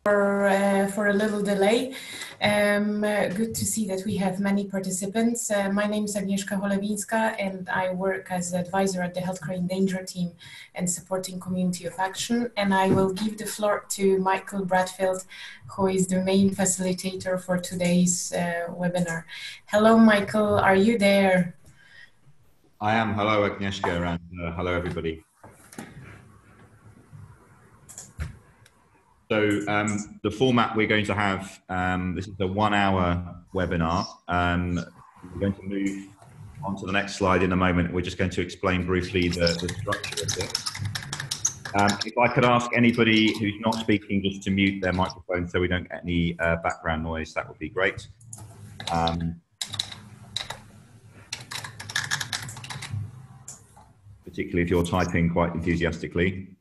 For a little delay. Good to see that we have many participants. My name is Agnieszka Cholewińska and I work as advisor at the Healthcare in Danger team and supporting Community of Action. And I will give the floor to Michael Bradfield, who is the main facilitator for today's webinar. Hello, Michael, are you there? I am. Hello, Agnieszka, and hello, everybody. So the format we're going to have, this is a 1 hour webinar. We're going to move on to the next slide in a moment. We're just going to explain briefly the structure of this. If I could ask anybody who's not speaking just to mute their microphone so we don't get any background noise, that would be great. Particularly if you're typing quite enthusiastically.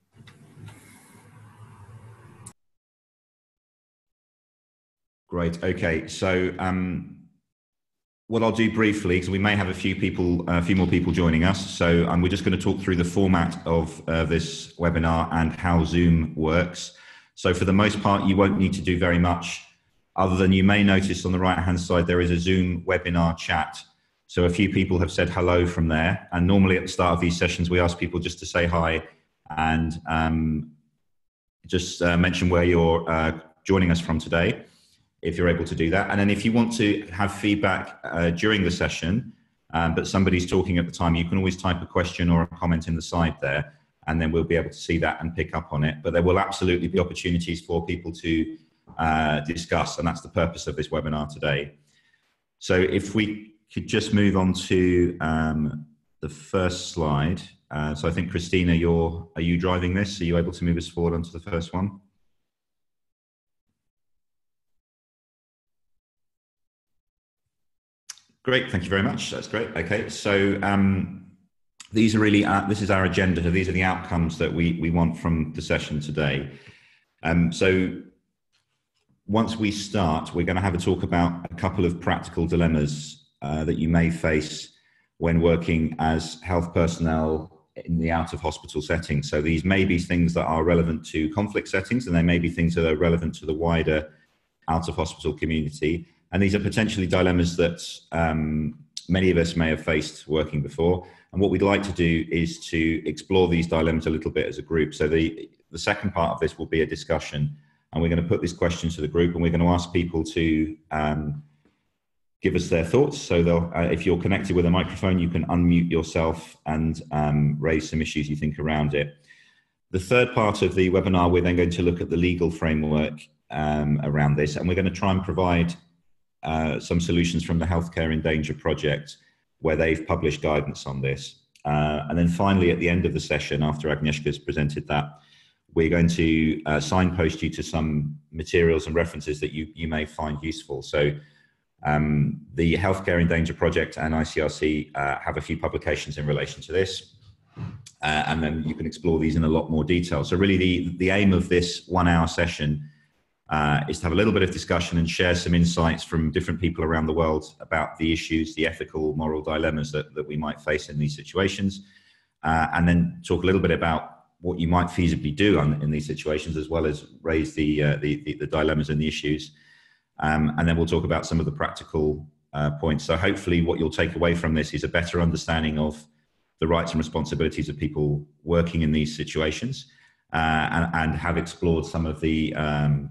Great. Okay. So what I'll do briefly, because we may have a few more people joining us. So we're just going to talk through the format of this webinar and how Zoom works. So for the most part, you won't need to do very much other than you may notice on the right-hand side, there is a Zoom webinar chat. So a few people have said hello from there. And normally at the start of these sessions, we ask people just to say hi and just mention where you're joining us from today, if you're able to do that. And then if you want to have feedback during the session, but somebody's talking at the time, you can always type a question or a comment in the side there, and then we'll be able to see that and pick up on it. But there will absolutely be opportunities for people to discuss, and that's the purpose of this webinar today. So if we could just move on to the first slide. So I think, Christina, are you driving this? Are you able to move us forward onto the first one? Great, thank you very much. That's great. Okay, so these are really, this is our agenda. So these are the outcomes that we want from the session today. So once we start, we're going to have a talk about a couple of practical dilemmas that you may face when working as health personnel in the out-of-hospital setting. So these may be things that are relevant to conflict settings, and they may be things that are relevant to the wider out-of-hospital community. And these are potentially dilemmas that many of us may have faced working before. And what we'd like to do is to explore these dilemmas a little bit as a group. So the second part of this will be a discussion. And we're going to put this question to the group, and we're going to ask people to give us their thoughts. So if you're connected with a microphone, you can unmute yourself and raise some issues you think around it. The third part of the webinar, we're then going to look at the legal framework around this. And we're going to try and provide some solutions from the Healthcare in Danger project, where they've published guidance on this. And then finally, at the end of the session, after Agnieszka's presented that, we're going to signpost you to some materials and references that you may find useful. So the Healthcare in Danger project and ICRC have a few publications in relation to this. And then you can explore these in a lot more detail. So really the aim of this 1 hour session is to have a little bit of discussion and share some insights from different people around the world about the issues, the ethical, moral dilemmas that we might face in these situations, and then talk a little bit about what you might feasibly do in these situations, as well as raise the dilemmas and the issues. And then we'll talk about some of the practical points. So hopefully what you'll take away from this is a better understanding of the rights and responsibilities of people working in these situations, and have explored some of the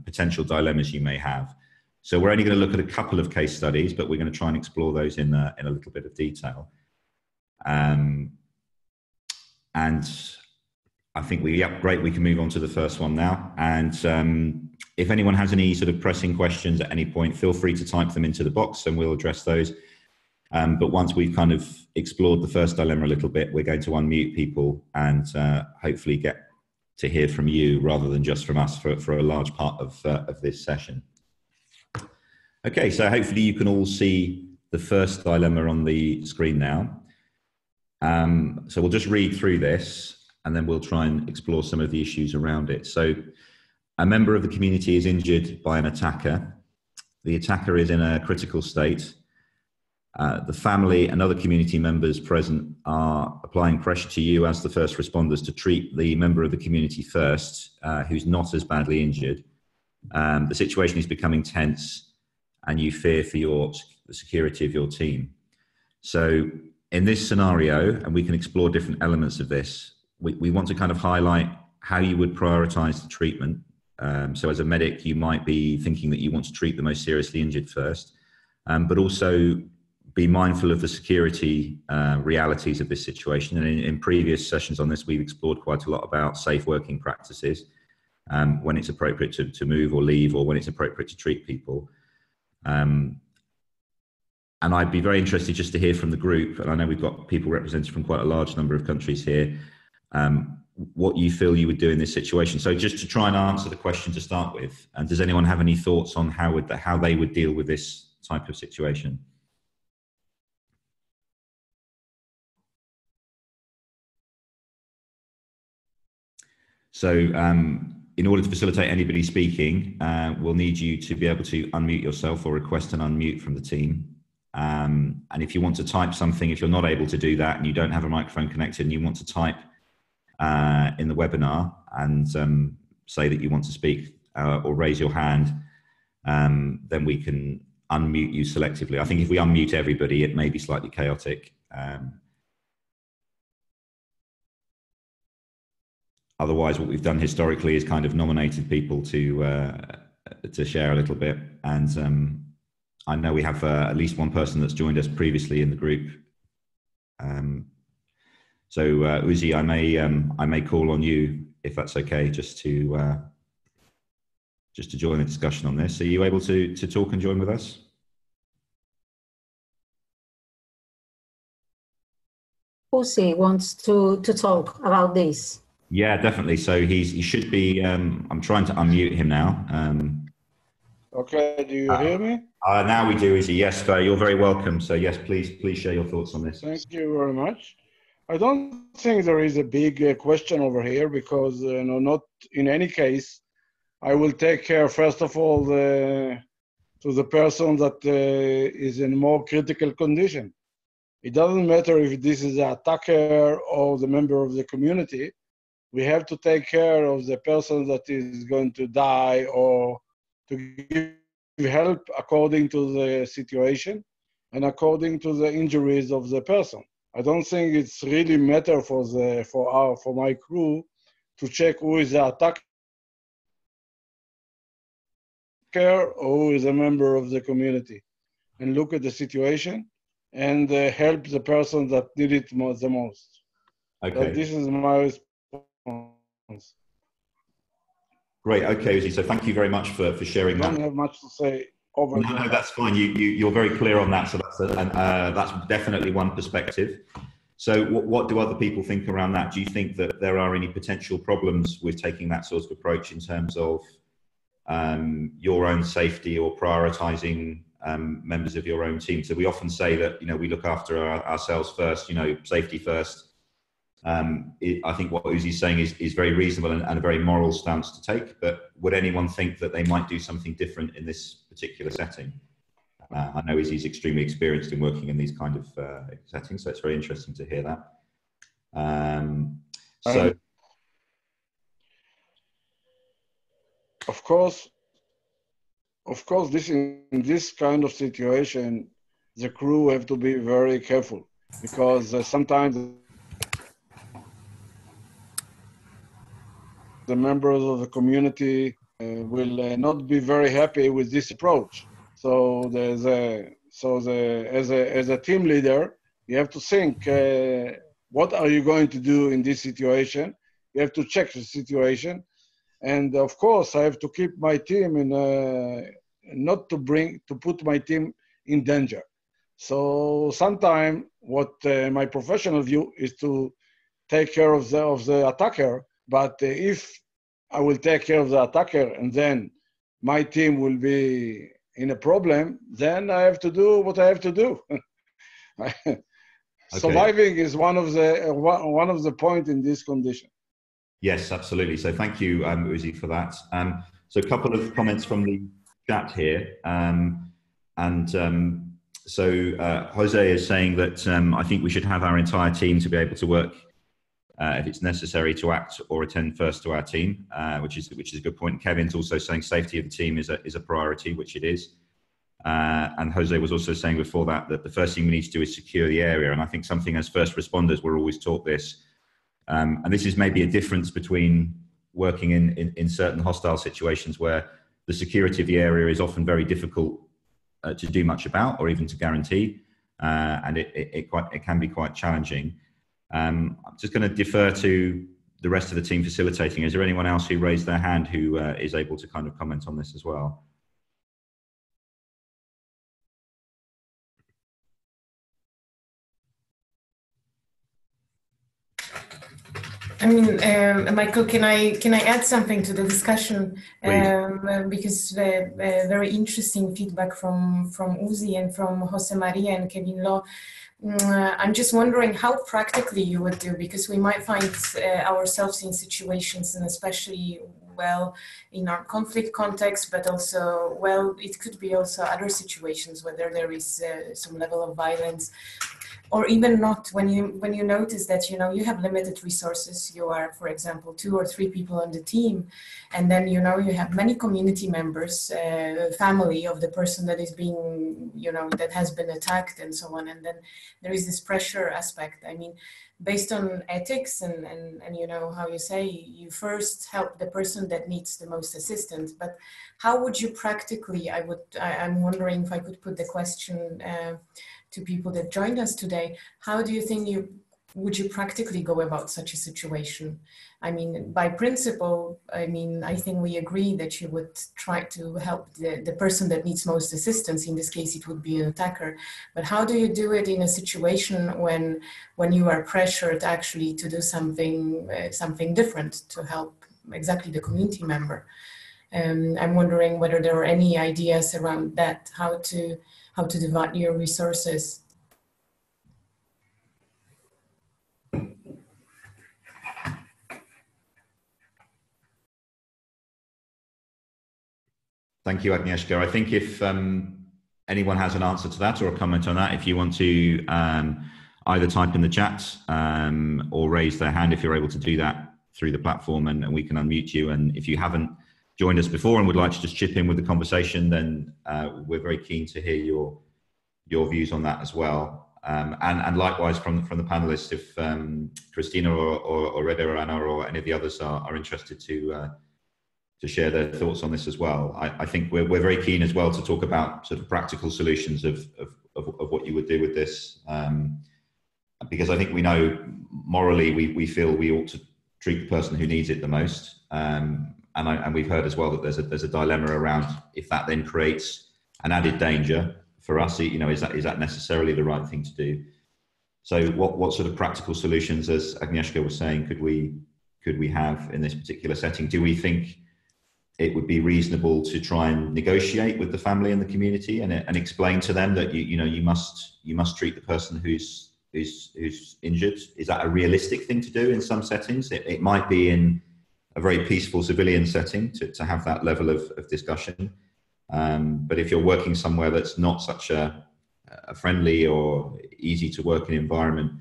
potential dilemmas you may have. So we're only going to look at a couple of case studies, but we're going to try and explore those in a little bit of detail. And I think great, we can move on to the first one now. And if anyone has any sort of pressing questions at any point, feel free to type them into the box and we'll address those. But once we've kind of explored the first dilemma a little bit, we're going to unmute people and hopefully get to hear from you rather than just from us for a large part of this session. Okay, so hopefully you can all see the first dilemma on the screen now. So we'll just read through this and then we'll try and explore some of the issues around it. So a member of the community is injured by an attacker. The attacker is in a critical state. The family and other community members present are applying pressure to you as the first responders to treat the member of the community first, who's not as badly injured. the situation is becoming tense and you fear for the security of your team. So in this scenario, and we can explore different elements of this, we want to kind of highlight how you would prioritize the treatment. So as a medic, you might be thinking that you want to treat the most seriously injured first, but also be mindful of the security realities of this situation. And in previous sessions on this, we've explored quite a lot about safe working practices, when it's appropriate to move or leave, or when it's appropriate to treat people. And I'd be very interested just to hear from the group, and I know we've got people represented from quite a large number of countries here, what you feel you would do in this situation. So just to try and answer the question to start with, and does anyone have any thoughts on how they would deal with this type of situation? So in order to facilitate anybody speaking, we'll need you to be able to unmute yourself or request an unmute from the team. And if you want to type something, if you're not able to do that and you don't have a microphone connected and you want to type in the webinar and say that you want to speak or raise your hand, then we can unmute you selectively. I think if we unmute everybody, it may be slightly chaotic. Otherwise, what we've done historically is kind of nominated people to share a little bit. And I know we have at least one person that's joined us previously in the group. So Uzi, I may call on you if that's okay, just to join the discussion on this. Are you able to talk and join with us? Uzi wants to talk about this. Yeah, definitely. So he should be. I'm trying to unmute him now. Okay, do you hear me? Now we do, Izzy. Yes, you're very welcome. So yes, please share your thoughts on this. Thank you very much. I don't think there is a big question over here because not in any case. I will take care first of all to the person that is in more critical condition. It doesn't matter if this is an attacker or the member of the community. We have to take care of the person that is going to die or to give help according to the situation and according to the injuries of the person. I don't think it's really matter for my crew to check who is the attacker or who is a member of the community, and look at the situation and help the person that need it the most. Okay. So this is my response. Great. Okay, Uzi. So thank you very much for sharing that. I don't have much to say over No, that's fine. You're very clear on that. So that's definitely one perspective. So what do other people think around that? Do you think that there are any potential problems with taking that sort of approach in terms of your own safety or prioritizing members of your own team? So we often say that, we look after ourselves first, safety first. I think what Uzi's saying is very reasonable and a very moral stance to take, but would anyone think that they might do something different in this particular setting? I know Uzi's extremely experienced in working in these kind of settings, so it's very interesting to hear that. Of course, in this kind of situation, the crew have to be very careful because sometimes the members of the community will not be very happy with this approach. So as a team leader, you have to think, what are you going to do in this situation? You have to check the situation. And of course, I have to keep my team in, not to put my team in danger. So sometimes what my professional view is to take care of the attacker. But if I will take care of the attacker and then my team will be in a problem, then I have to do what I have to do. Okay. Surviving is one of the points in this condition. Yes, absolutely. So thank you, Uzi, for that. So a couple of comments from the chat here. So Jose is saying that I think we should have our entire team to be able to work if it's necessary to act or attend first to our team, which is a good point. Kevin's also saying safety of the team is a priority, which it is. And Jose was also saying before that the first thing we need to do is secure the area. And I think something as first responders, we're always taught this. And this is maybe a difference between working in certain hostile situations where the security of the area is often very difficult to do much about or even to guarantee. And it can be quite challenging. I'm just going to defer to the rest of the team facilitating. Is there anyone else who raised their hand who is able to kind of comment on this as well? I mean, Michael, can I add something to the discussion? Because very interesting feedback from Uzi and from Jose Maria and Kevin Law. I'm just wondering how practically you would do, because we might find ourselves in situations, and especially in our conflict context, but also it could be also other situations whether there is some level of violence. Or even not, when you notice that you have limited resources, you are, for example, 2 or 3 people on the team, and then you have many community members, family of the person that is being that has been attacked and so on, and then there is this pressure aspect. I mean, based on ethics and how you say you first help the person that needs the most assistance, but how would you practically? I'm wondering if I could put the question to people that joined us today. How do you think would you practically go about such a situation? I mean, by principle, I think we agree that you would try to help the person that needs most assistance. In this case, it would be an attacker. But how do you do it in a situation when you are pressured actually to do something different to help exactly the community member? I'm wondering whether there are any ideas around that, how to divide your resources. Thank you, Agnieszka. I think if anyone has an answer to that or a comment on that, if you want to either type in the chat or raise their hand if you're able to do that through the platform, and we can unmute you. And if you haven't joined us before and would like to just chip in with the conversation, then we're very keen to hear your views on that as well. And likewise from the panelists, if Christina or Reda Anna or any of the others are interested to share their thoughts on this as well. I think we're very keen as well to talk about sort of practical solutions of what you would do with this, because I think we know morally we feel we ought to treat the person who needs it the most, and we've heard as well that there's a dilemma around if that then creates an added danger for us. Is that necessarily the right thing to do? So what sort of practical solutions, as Agnieszka was saying, could we have in this particular setting? Do we think it would be reasonable to try and negotiate with the family and the community and explain to them that you must treat the person who's injured? Is that a realistic thing to do in some settings? It might be in a very peaceful civilian setting to have that level of discussion. But if you're working somewhere that's not such a friendly or easy to work in environment,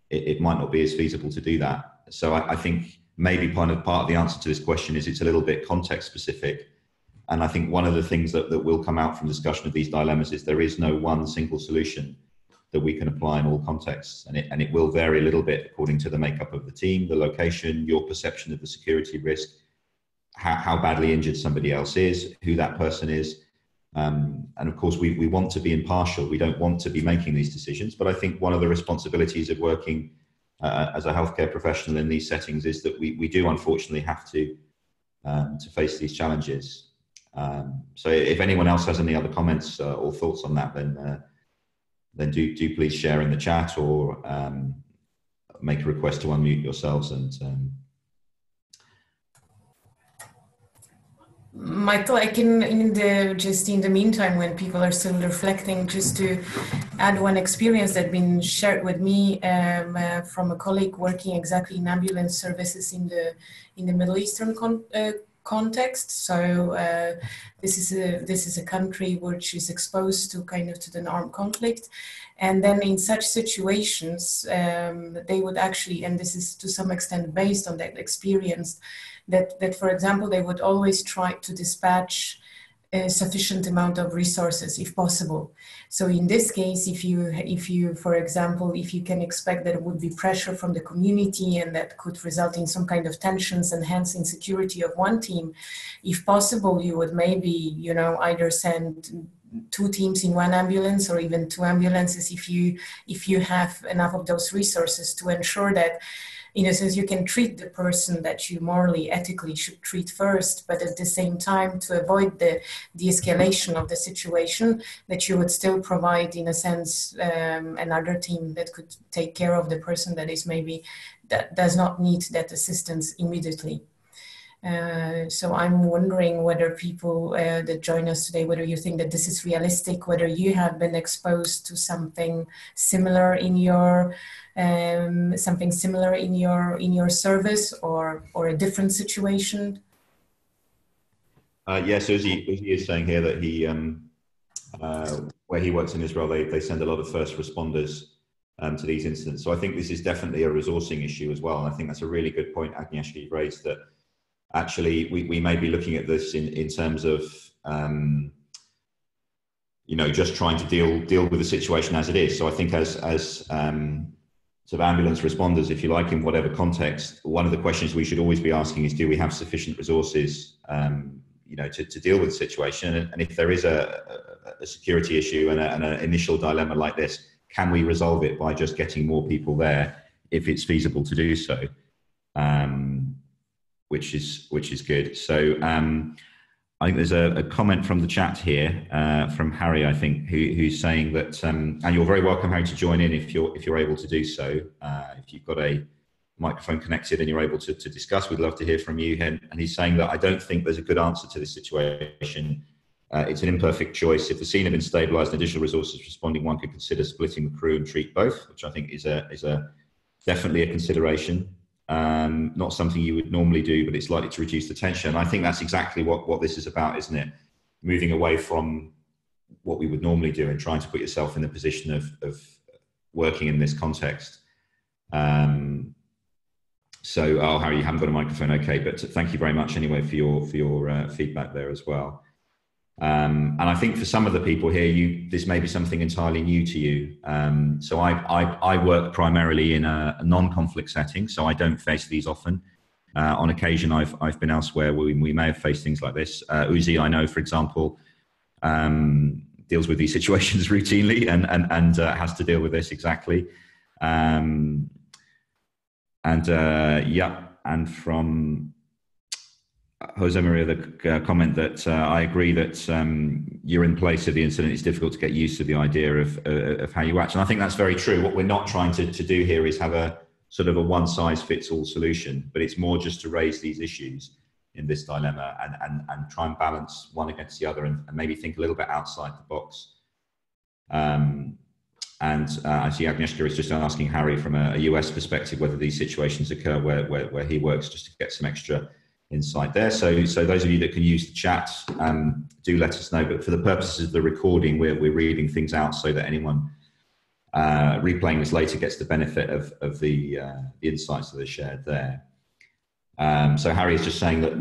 it might not be as feasible to do that. So I think maybe part of the answer to this question is it's a little bit context specific. And I think one of the things that will come out from discussion of these dilemmas is there is no one single solution that we can apply in all contexts. And it will vary a little bit according to the makeup of the team, the location, your perception of the security risk, how badly injured somebody else is, who that person is. And of course, we want to be impartial. We don't want to be making these decisions. But I think one of the responsibilities of working as a healthcare professional in these settings is that we do unfortunately have to face these challenges. So if anyone else has any other comments or thoughts on that, then do please share in the chat or make a request to unmute yourselves. And Michael, I can, in the meantime, when people are still reflecting, just to add one experience that's been shared with me from a colleague working exactly in ambulance services in the Middle Eastern context. So this is a country which is exposed to kind of to the armed conflict, and then in such situations they would actually, and this is to some extent based on that experience, that for example they would always try to dispatch a sufficient amount of resources if possible. So in this case, if you, for example, if you can expect that it would be pressure from the community and that could result in some kind of tensions and hence insecurity of one team, if possible, you would maybe, you know, either send 2 teams in 1 ambulance or even 2 ambulances if you have enough of those resources to ensure that, in a sense, you can treat the person that you morally, ethically should treat first, but at the same time, to avoid the de-escalation of the situation, that you would still provide, in a sense, another team that could take care of the person that is maybe, that does not need that assistance immediately. So I'm wondering whether people that join us today, whether you think that this is realistic, whether you have been exposed to something similar in your service, or a different situation. Yes, Uzi is saying here that he, where he works in Israel, they send a lot of first responders to these incidents. So I think this is definitely a resourcing issue as well. And I think that's a really good point Agnieszka raised, that actually we may be looking at this in terms of, you know, just trying to deal with the situation as it is. So I think as sort of ambulance responders, if you like, in whatever context, one of the questions we should always be asking is, do we have sufficient resources, you know, to deal with the situation? And if there is a security issue and an initial dilemma like this, can we resolve it by just getting more people there if it's feasible to do so? Which is good. So I think there's a comment from the chat here from Harry, I think, who's saying that, and you're very welcome, Harry, to join in if you're able to do so. If you've got a microphone connected and you're able to discuss, we'd love to hear from you. And he's saying that I don't think there's a good answer to this situation. It's an imperfect choice. If the scene had been stabilised and additional resources responding, one could consider splitting the crew and treat both, which I think is definitely a consideration. Not something you would normally do, but it's likely to reduce the tension. I think that's exactly what this is about, isn't it? Moving away from what we would normally do and trying to put yourself in the position of working in this context. So, Harry, you haven't got a microphone, okay, but thank you very much anyway for your feedback there as well. And I think for some of the people here, this may be something entirely new to you. So I work primarily in a non-conflict setting, so I don't face these often. On occasion, I've been elsewhere where we may have faced things like this. Uzi, I know, for example, deals with these situations routinely and has to deal with this exactly. And from Jose Maria, the comment that I agree that you're in place of the incident. It's difficult to get used to the idea of how you act. And I think that's very true. What we're not trying to do here is have a sort of a one-size-fits-all solution, but it's more just to raise these issues in this dilemma and try and balance one against the other and maybe think a little bit outside the box. I see Agnieszka is just asking Harry from a US perspective whether these situations occur where he works, just to get some extra insight there. So those of you that can use the chat, do let us know. But for the purposes of the recording, we're reading things out so that anyone replaying this later gets the benefit of the insights that are shared there. So Harry is just saying that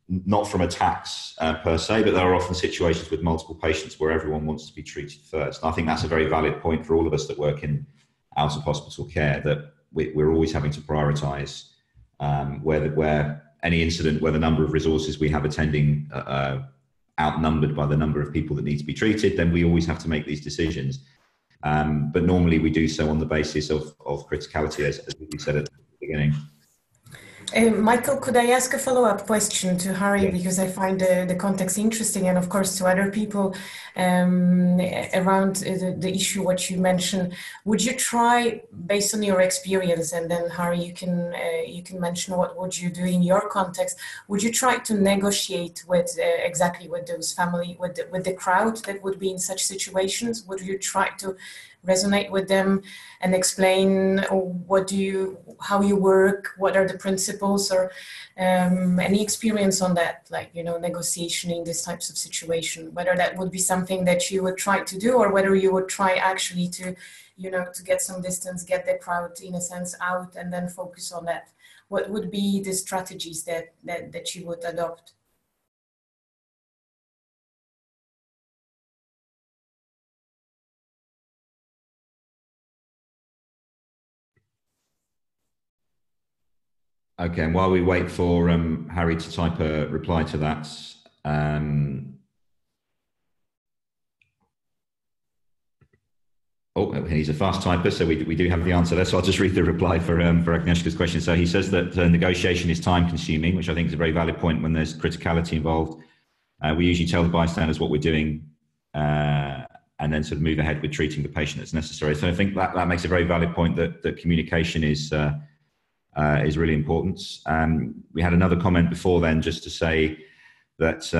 not from attacks per se, but there are often situations with multiple patients where everyone wants to be treated first. And I think that's a very valid point for all of us that work in out of hospital care, that we're always having to prioritise where any incident where the number of resources we have attending outnumbered by the number of people that need to be treated, then we always have to make these decisions. But normally we do so on the basis of criticality, as we said at the beginning. Michael, could I ask a follow-up question to Harry? Yeah. Because I find the context interesting, and of course to other people around the issue what you mentioned. Would you try, based on your experience, and then Harry, you can mention what would you do in your context? Would you try to negotiate with exactly with those family, with the crowd that would be in such situations? Would you try to resonate with them and explain how you work, what are the principles principles or any experience on that, like, you know, negotiation in these types of situation, whether that would be something that you would try to do, or whether you would try actually to, you know, to get some distance, get the crowd in a sense out and then focus on that. What would be the strategies that you would adopt? Okay, and while we wait for Harry to type a reply to that, oh, he's a fast typer, so we do have the answer there. So I'll just read the reply for Agnieszka's question. So he says that negotiation is time consuming, which I think is a very valid point when there's criticality involved. We usually tell the bystanders what we're doing and then sort of move ahead with treating the patient as necessary. So I think that makes a very valid point that communication is really important. We had another comment before then just to say that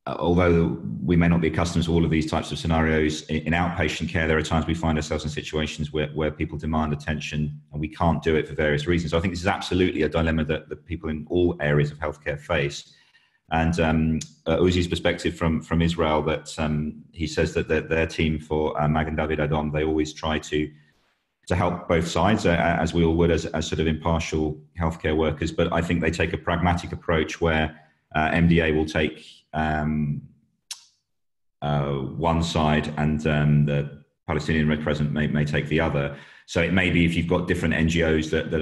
although we may not be accustomed to all of these types of scenarios in outpatient care, there are times we find ourselves in situations where people demand attention and we can't do it for various reasons. So I think this is absolutely a dilemma that people in all areas of healthcare face. And Uzi's perspective from Israel, that he says that their team for Magen David Adom, they always try to help both sides, as we all would as sort of impartial healthcare workers. But I think they take a pragmatic approach where MDA will take one side and the Palestinian Red Crescent may take the other. So it may be if you've got different NGOs that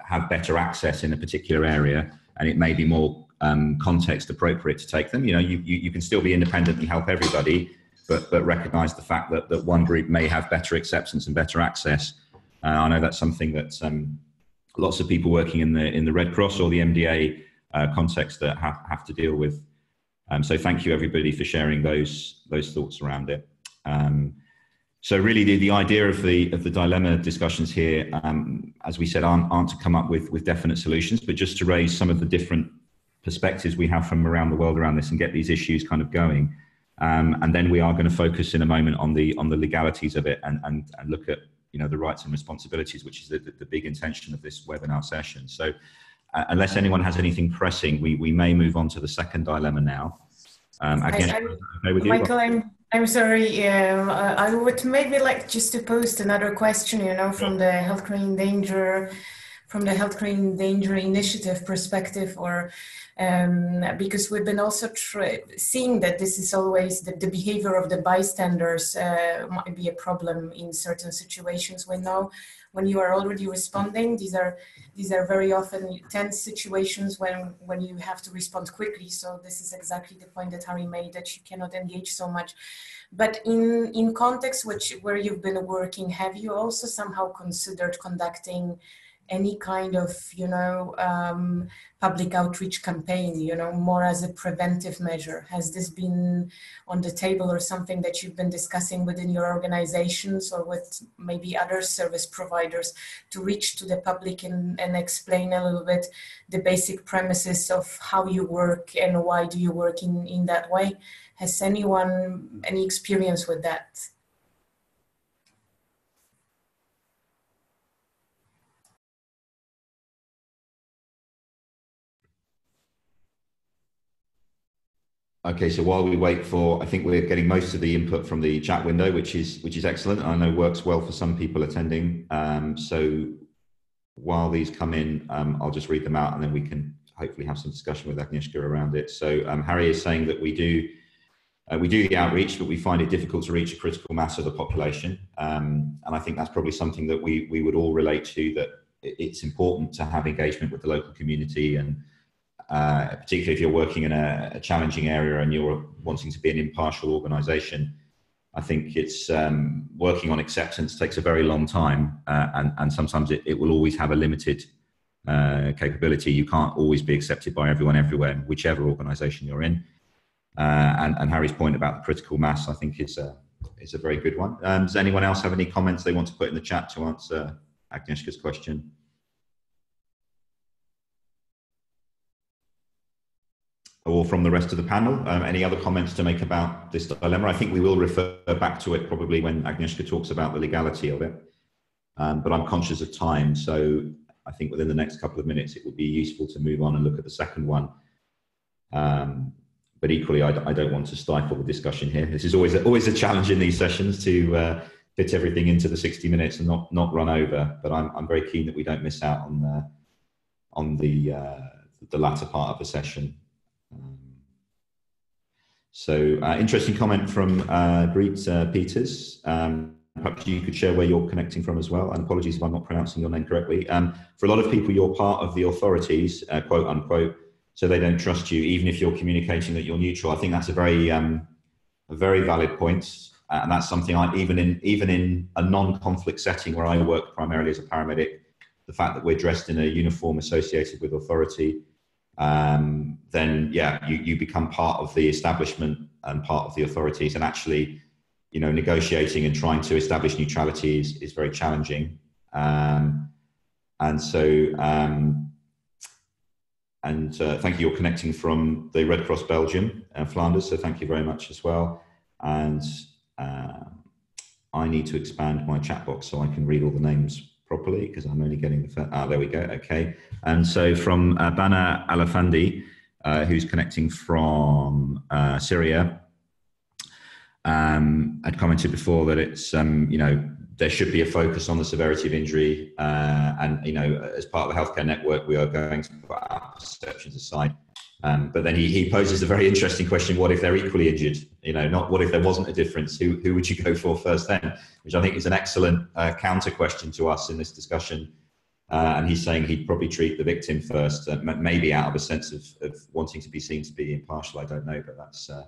have better access in a particular area, and it may be more context appropriate to take them. You know, you can still be independent and help everybody, but recognize the fact that one group may have better acceptance and better access. I know that's something that lots of people working in the Red Cross or the MDA context that have to deal with. So thank you everybody for sharing those thoughts around it. So really the idea of the dilemma discussions here, as we said, aren't to come up with definite solutions, but just to raise some of the different perspectives we have from around the world around this and get these issues kind of going. And then we are going to focus in a moment on the legalities of it and look at, you know, the rights and responsibilities, which is the big intention of this webinar session. So unless anyone has anything pressing, we may move on to the second dilemma now. Michael, I'm sorry. I would maybe like just to post another question, you know, from the Healthcare in Danger, Initiative perspective, or because we've been also seeing that this is always the behavior of the bystanders might be a problem in certain situations. We know when you are already responding, these are very often tense situations when you have to respond quickly. So this is exactly the point that Harry made, that you cannot engage so much. But in context where you've been working, have you also somehow considered conducting any kind of, you know, public outreach campaign, you know, more as a preventive measure? Has this been on the table or something that you've been discussing within your organizations or with maybe other service providers to reach to the public and explain a little bit the basic premises of how you work and why do you work in that way? Has anyone any experience with that? Okay, so while we wait for, I think we're getting most of the input from the chat window, which is excellent. I know works well for some people attending. So while these come in, I'll just read them out and then we can hopefully have some discussion with Agnieszka around it. So Harry is saying that we do the outreach, but we find it difficult to reach a critical mass of the population. And I think that's probably something that we would all relate to, that it's important to have engagement with the local community, and particularly if you're working in a challenging area and you're wanting to be an impartial organization. I think it's working on acceptance takes a very long time, and sometimes it will always have a limited capability. You can't always be accepted by everyone everywhere, whichever organization you're in. And Harry's point about the critical mass, I think, is a very good one. Does anyone else have any comments they want to put in the chat to answer Agnieszka's question? Or from the rest of the panel, any other comments to make about this dilemma? I think we will refer back to it probably when Agnieszka talks about the legality of it, but I'm conscious of time. So I think within the next couple of minutes, it would be useful to move on and look at the second one. But equally, I don't want to stifle the discussion here. This is always a challenge in these sessions to fit everything into the 60 minutes and not run over. But I'm very keen that we don't miss out on the latter part of the session. So interesting comment from Greet Peters. Perhaps you could share where you're connecting from as well. And apologies if I'm not pronouncing your name correctly. For a lot of people, you're part of the authorities, quote unquote, so they don't trust you, even if you're communicating that you're neutral. I think that's a very valid point. And that's something even in a non-conflict setting where I work primarily as a paramedic, the fact that we're dressed in a uniform associated with authority, then yeah, you become part of the establishment and part of the authorities, and actually, negotiating and trying to establish neutrality is very challenging. And so, thank you. You're connecting from the Red Cross Belgium, Flanders. So thank you very much as well. And I need to expand my chat box so I can read all the names properly, because I'm only getting the there we go. Okay. And so from Bana Alafandi, who's connecting from Syria, I'd commented before that it's there should be a focus on the severity of injury, and as part of the healthcare network, we are going to put our perceptions aside. But then he poses a very interesting question: what if they're equally injured? Not what if there wasn't a difference? Who would you go for first then? Which I think is an excellent counter question to us in this discussion. And he's saying he'd probably treat the victim first, maybe out of a sense of wanting to be seen to be impartial. I don't know, but that's a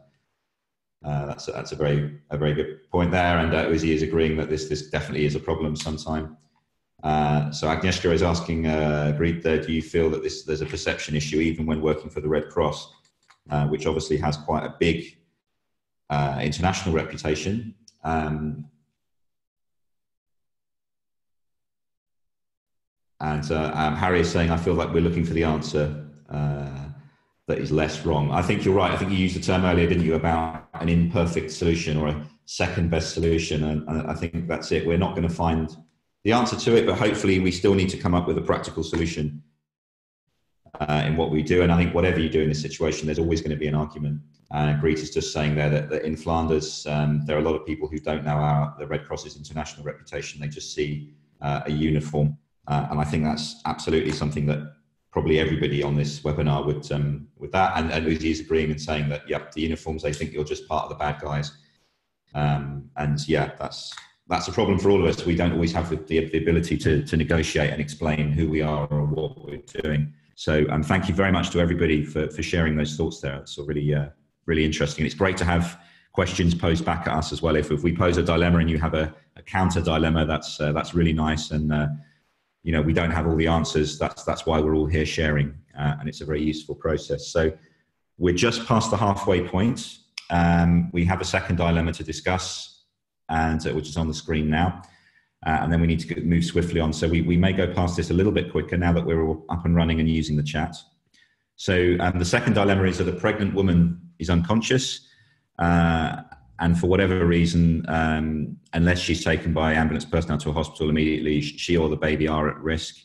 very good point there. And Uzi is agreeing that this definitely is a problem sometime. So Agnieszka is asking, Greet there, do you feel that there's a perception issue even when working for the Red Cross, which obviously has quite a big international reputation? And Harry is saying, I feel like we're looking for the answer that is less wrong. I think you're right. I think you used the term earlier, didn't you, about an imperfect solution or a second best solution. And I think that's it. We're not going to find the answer to it, but hopefully we still need to come up with a practical solution in what we do. And I think whatever you do in this situation, there's always going to be an argument. Greet is just saying there that in Flanders, there are a lot of people who don't know the Red Cross's international reputation. They just see a uniform. And I think that's absolutely something that probably everybody on this webinar would with that. And Uzi is agreeing and saying that, yep, the uniforms, they think you're just part of the bad guys. And yeah, that's a problem for all of us. We don't always have the ability to negotiate and explain who we are or what we're doing. So thank you very much to everybody for sharing those thoughts there. It's really, really interesting. And it's great to have questions posed back at us as well. If we pose a dilemma and you have a counter dilemma, that's really nice. And we don't have all the answers. That's why we're all here sharing, and it's a very useful process. So we're just past the halfway point. We have a second dilemma to discuss, and which is on the screen now, and then we need to move swiftly on. So we may go past this a little bit quicker now that we're all up and running and using the chat. So the second dilemma is that a pregnant woman is unconscious, and for whatever reason, unless she's taken by ambulance personnel to a hospital immediately, she or the baby are at risk.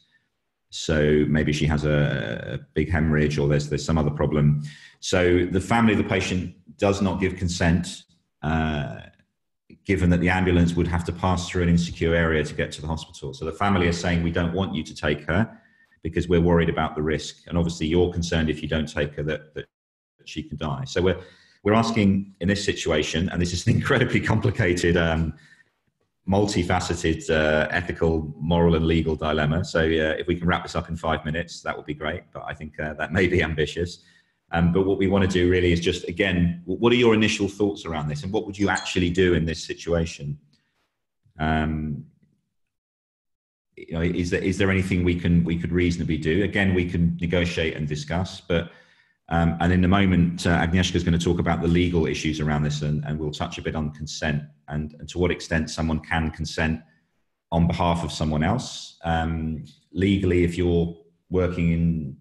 So maybe she has a big hemorrhage, or there's some other problem. So the family of the patient does not give consent, given that the ambulance would have to pass through an insecure area to get to the hospital. So the family is saying, we don't want you to take her because we're worried about the risk. And obviously you're concerned if you don't take her that she can die. So we're asking in this situation, and this is an incredibly complicated, multifaceted ethical, moral and legal dilemma. So if we can wrap this up in 5 minutes, that would be great. But I think that may be ambitious. But what we want to do really is just, again, what are your initial thoughts around this? And what would you actually do in this situation? Is there anything we could reasonably do? Again, we can negotiate and discuss, but and in a moment, Agnieszka is going to talk about the legal issues around this, and we'll touch a bit on consent and to what extent someone can consent on behalf of someone else. Legally, if you're working in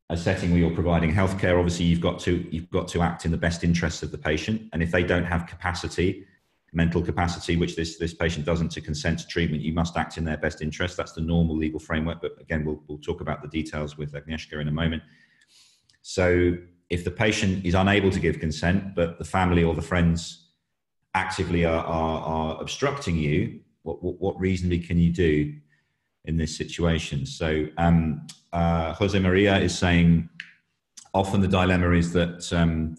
a setting where you're providing healthcare, obviously you've got to act in the best interests of the patient, and if they don't have capacity mental capacity, which this patient doesn't, to consent to treatment, you must act in their best interest. That's the normal legal framework. But again, we'll talk about the details with Agnieszka in a moment. So if the patient is unable to give consent, but the family or the friends actively are obstructing you, what reasonably can you do in this situation? So Jose Maria is saying often the dilemma is that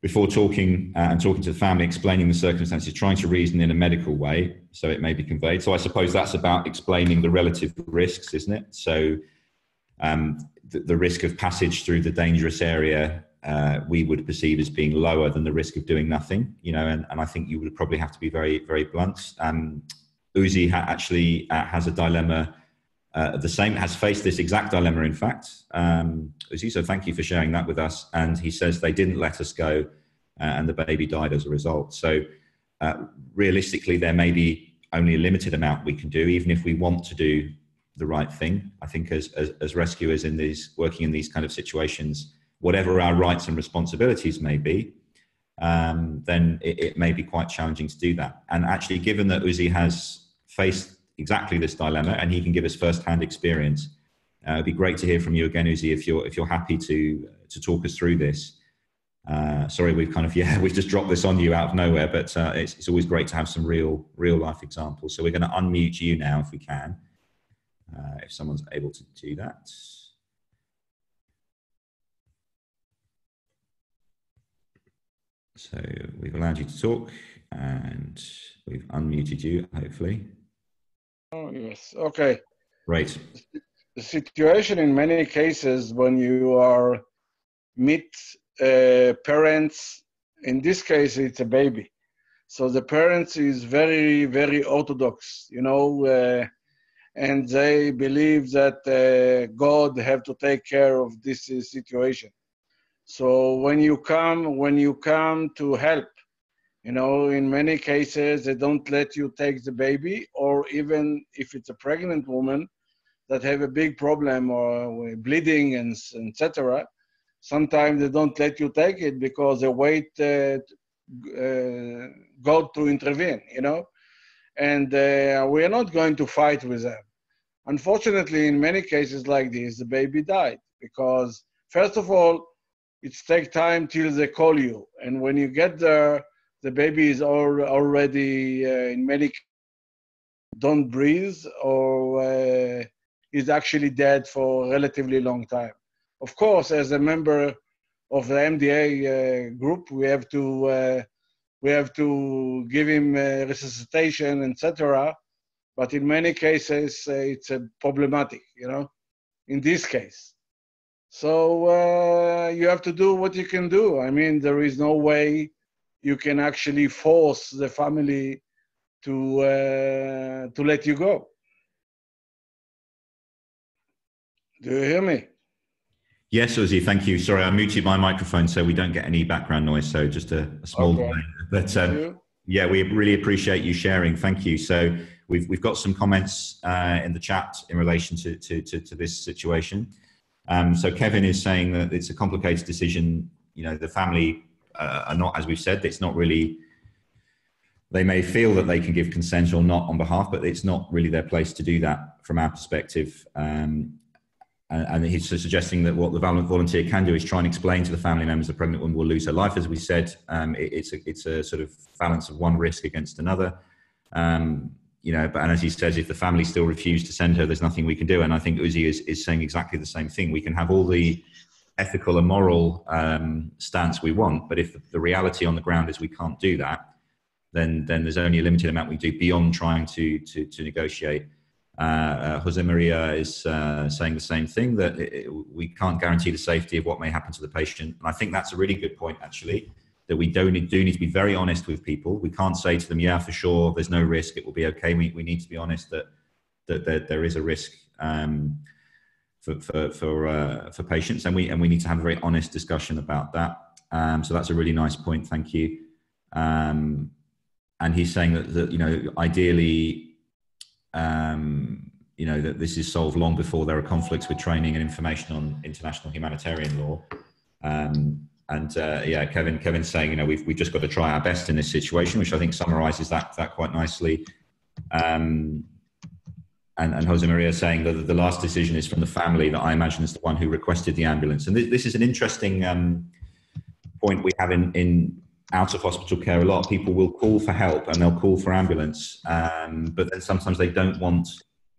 before talking and talking to the family, explaining the circumstances, trying to reason in a medical way so it may be conveyed. So I suppose that's about explaining the relative risks, isn't it? So the risk of passage through the dangerous area we would perceive as being lower than the risk of doing nothing, you know, and I think you would probably have to be very, very blunt. Uzi actually has a dilemma, has faced this exact dilemma, in fact. Uzi, so thank you for sharing that with us. And he says they didn't let us go and the baby died as a result. So realistically, there may be only a limited amount we can do, even if we want to do the right thing. I think as rescuers working in these kind of situations, whatever our rights and responsibilities may be, then it may be quite challenging to do that. And actually, given that Uzi has faced exactly this dilemma and he can give us first-hand experience, it'd be great to hear from you again, Uzi, if you're happy to talk us through this. Sorry, we've just dropped this on you out of nowhere, but it's always great to have some real life examples. So we're going to unmute you now if we can, if someone's able to do that. So we've allowed you to talk and we've unmuted you, hopefully. Oh, yes. Okay. Great. The situation in many cases when you are meet parents, in this case, it's a baby. So the parents is very, very orthodox, you know, and they believe that God have to take care of this situation. So when you come to help, you know, in many cases, they don't let you take the baby, or even if it's a pregnant woman that have a big problem or bleeding and etc. Sometimes they don't let you take it because they wait God to intervene, you know, and we are not going to fight with them. Unfortunately, in many cases like this, the baby died because, first of all, it takes time till they call you. And when you get there, the baby is already, in many cases, don't breathe or is actually dead for a relatively long time. Of course, as a member of the MDA group, we have to give him resuscitation, etc. But in many cases, it's problematic, you know, in this case. So you have to do what you can do. I mean, there is no way you can actually force the family to let you go. Do you hear me? Yes, Uzi, thank you. Sorry, I muted my microphone so we don't get any background noise. So just a small delay. But yeah, we really appreciate you sharing. Thank you. So we've got some comments in the chat in relation to this situation. So Kevin is saying that it's a complicated decision. You know, the family are not, as we've said, it's not really, they may feel that they can give consent or not on behalf, but it's not really their place to do that from our perspective. And he's suggesting that what the volunteer can do is try and explain to the family members the pregnant woman will lose her life. As we said, it's a sort of balance of one risk against another. You know, and as he says, if the family still refuse to send her, there's nothing we can do. And I think Uzi is saying exactly the same thing. We can have all the ethical and moral stance we want, but if the reality on the ground is we can't do that, then there's only a limited amount we do beyond trying to negotiate. Jose Maria is saying the same thing, that we can't guarantee the safety of what may happen to the patient. And I think that's a really good point, actually, that we do need to be very honest with people. We can't say to them, yeah, for sure, there's no risk, it will be okay. We need to be honest that there is a risk for patients, and we need to have a very honest discussion about that. So that's a really nice point. Thank you. And he's saying that you know, ideally, you know, that this is solved long before there are conflicts with training and information on international humanitarian law. yeah, Kevin's saying, you know, we've just got to try our best in this situation, which I think summarises that quite nicely. And Jose Maria saying that the last decision is from the family, that I imagine is the one who requested the ambulance. And this is an interesting point we have in out of hospital care. A lot of people will call for help and they'll call for ambulance, but then sometimes they don't want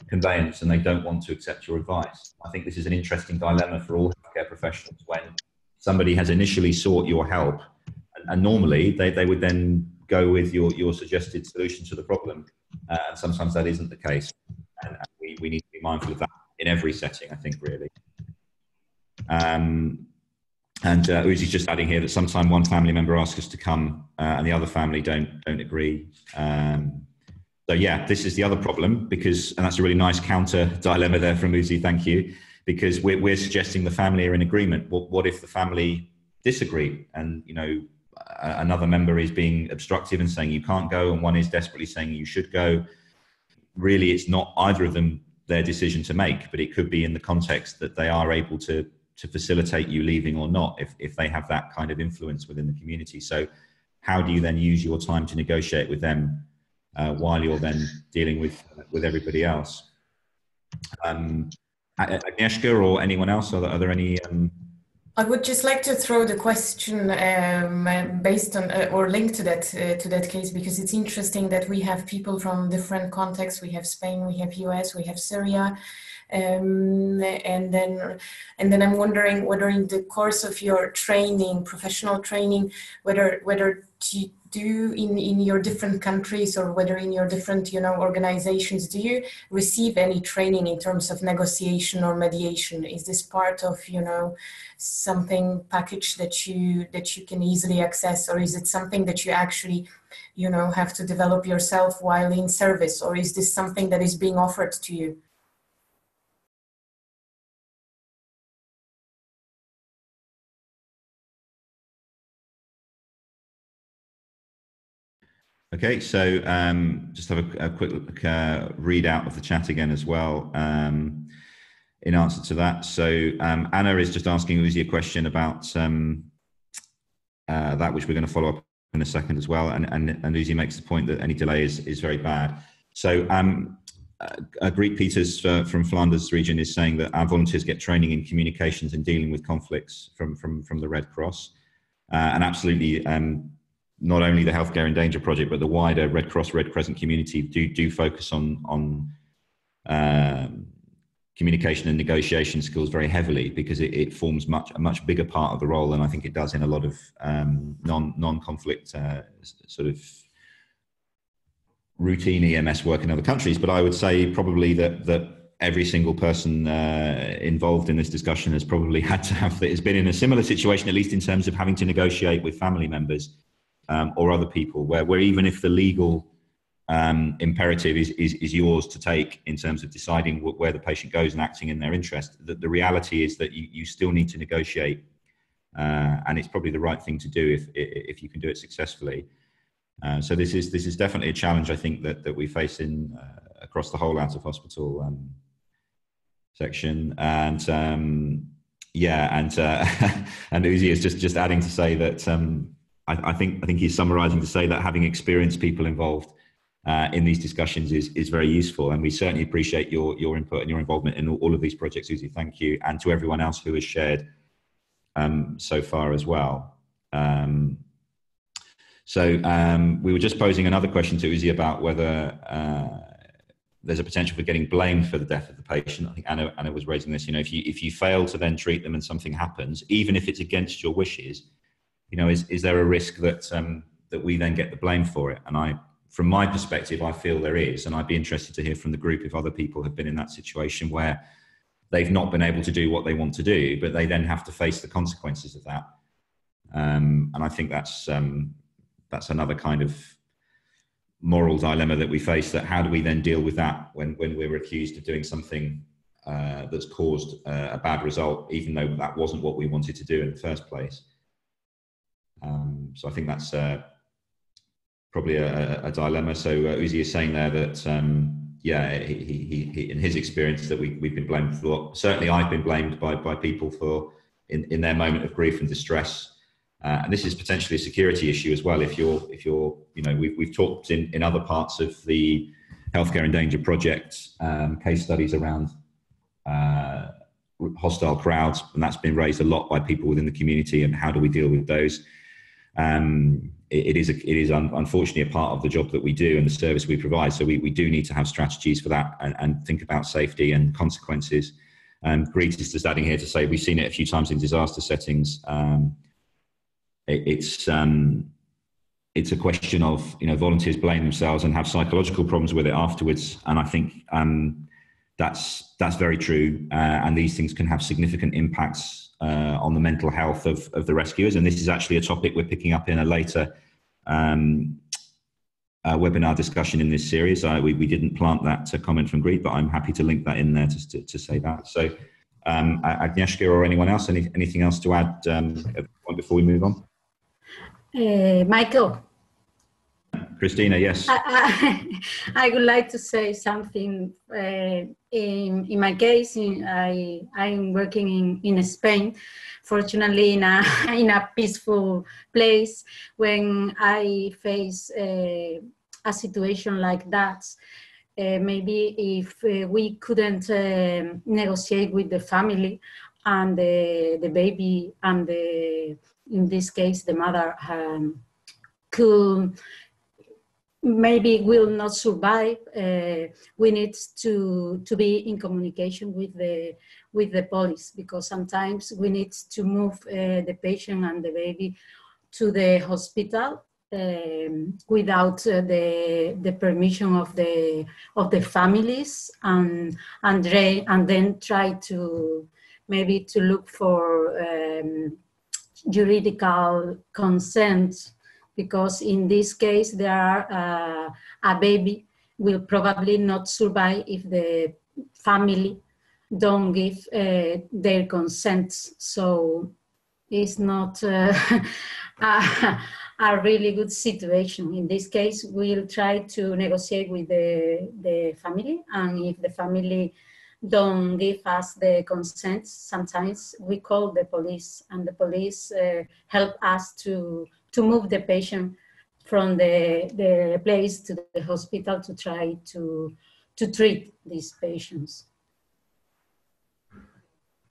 conveyance and they don't want to accept your advice. I think this is an interesting dilemma for all healthcare professionals when somebody has initially sought your help, and normally they would then go with your suggested solution to the problem, and sometimes that isn't the case, and we need to be mindful of that in every setting, I think, really. And Uzi's just adding here that sometimes one family member asks us to come and the other family don't agree. So yeah, this is the other problem, because, and that's a really nice counter dilemma there from Uzi, thank you, because we're suggesting the family are in agreement. What if the family disagree, and you know, another member is being obstructive and saying you can't go, and one is desperately saying you should go? Really, it's not either of them their decision to make, but it could be in the context that they are able to facilitate you leaving or not, if they have that kind of influence within the community. So how do you then use your time to negotiate with them while you're then dealing with everybody else? Agnieszka or anyone else, are there any? I would just like to throw the question based on or linked to that case, because it's interesting that we have people from different contexts. We have Spain, we have US, we have Syria, and then I'm wondering whether in the course of your training, professional training, whether to do in your different countries, or whether in your different, you know, organizations, do you receive any training in terms of negotiation or mediation? Is this part of, you know, something package that you can easily access, or is it something that you actually, you know, have to develop yourself while in service, or is this something that is being offered to you? Okay, so just have a quick readout of the chat again as well in answer to that. So Anna is just asking Uzi a question about that, which we're going to follow up in a second as well. And Uzi makes the point that any delay is very bad. So Greek Peters from Flanders region is saying that our volunteers get training in communications and dealing with conflicts from the Red Cross. And absolutely, not only the Healthcare in Danger project, but the wider Red Cross, Red Crescent community do focus on communication and negotiation skills very heavily, because it forms a much bigger part of the role than I think it does in a lot of non-conflict sort of routine EMS work in other countries. But I would say probably that every single person involved in this discussion has probably has been in a similar situation, at least in terms of having to negotiate with family members or other people, where even if the legal imperative is yours to take in terms of deciding where the patient goes and acting in their interest, the reality is that you still need to negotiate, and it's probably the right thing to do if you can do it successfully. So this is definitely a challenge, I think, that we face in across the whole out of hospital section. And yeah, and Uzi is just adding to say that I think he's summarising to say that having experienced people involved in these discussions is very useful, and we certainly appreciate your input and your involvement in all of these projects, Uzi. Thank you, and to everyone else who has shared so far as well. We were just posing another question to Uzi about whether there's a potential for getting blamed for the death of the patient. I think Anna was raising this. You know, if you fail to then treat them and something happens, even if it's against your wishes, you know, is there a risk that that we then get the blame for it? And from my perspective, I feel there is, and I'd be interested to hear from the group if other people have been in that situation where they've not been able to do what they want to do, but they then have to face the consequences of that. And I think that's another kind of moral dilemma that we face, that how do we then deal with that when we're accused of doing something that's caused a bad result, even though that wasn't what we wanted to do in the first place. So I think that's probably a dilemma. So Uzi is saying there that yeah, he in his experience that we've been blamed for. Certainly, I've been blamed by people for in their moment of grief and distress And this is potentially a security issue as well. If you're, you know, we've talked in other parts of the Healthcare in Danger project, case studies around hostile crowds, and that's been raised a lot by people within the community. And how do we deal with those? It is unfortunately a part of the job that we do and the service we provide. So we do need to have strategies for that and think about safety and consequences. Greet is just adding here to say we've seen it a few times in disaster settings. It's a question of, you know, volunteers blame themselves and have psychological problems with it afterwards. And I think that's very true. And these things can have significant impacts on the mental health of the rescuers. And this is actually a topic we're picking up in a later webinar discussion in this series. We didn't plant that comment from Greet, but I'm happy to link that in there to say that. So Agnieszka or anyone else, anything else to add before we move on? Michael. Christina, yes. I would like to say something. In my case, I'm working in Spain, fortunately in a peaceful place. When I face a situation like that, maybe if we couldn't negotiate with the family and the baby and in this case the mother could maybe will not survive. We need to be in communication with the police, because sometimes we need to move the patient and the baby to the hospital without the permission of the families, and then try to maybe to look for juridical consent. Because in this case, a baby will probably not survive if the family don't give their consent. So it's not a really good situation. In this case, we'll try to negotiate with the family, and if the family don't give us the consent, sometimes we call the police, and the police help us to move the patient from the place to the hospital to try to treat these patients.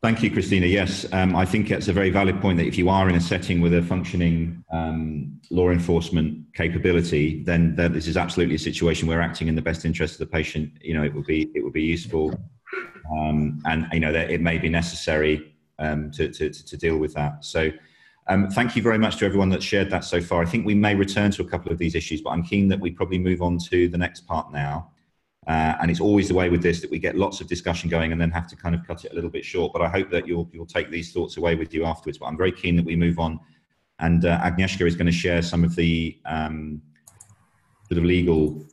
Thank you, Christina. Yes, I think it's a very valid point that if you are in a setting with a functioning law enforcement capability, then this is absolutely a situation where acting in the best interest of the patient, you know, it would be useful, and you know that it may be necessary to deal with that. So. Thank you very much to everyone that shared that so far. I think we may return to a couple of these issues, but I'm keen that we probably move on to the next part now. And it's always the way with this that we get lots of discussion going and then have to kind of cut it a little bit short. But I hope that you'll take these thoughts away with you afterwards. But I'm very keen that we move on. And Agnieszka is going to share some of the sort of legal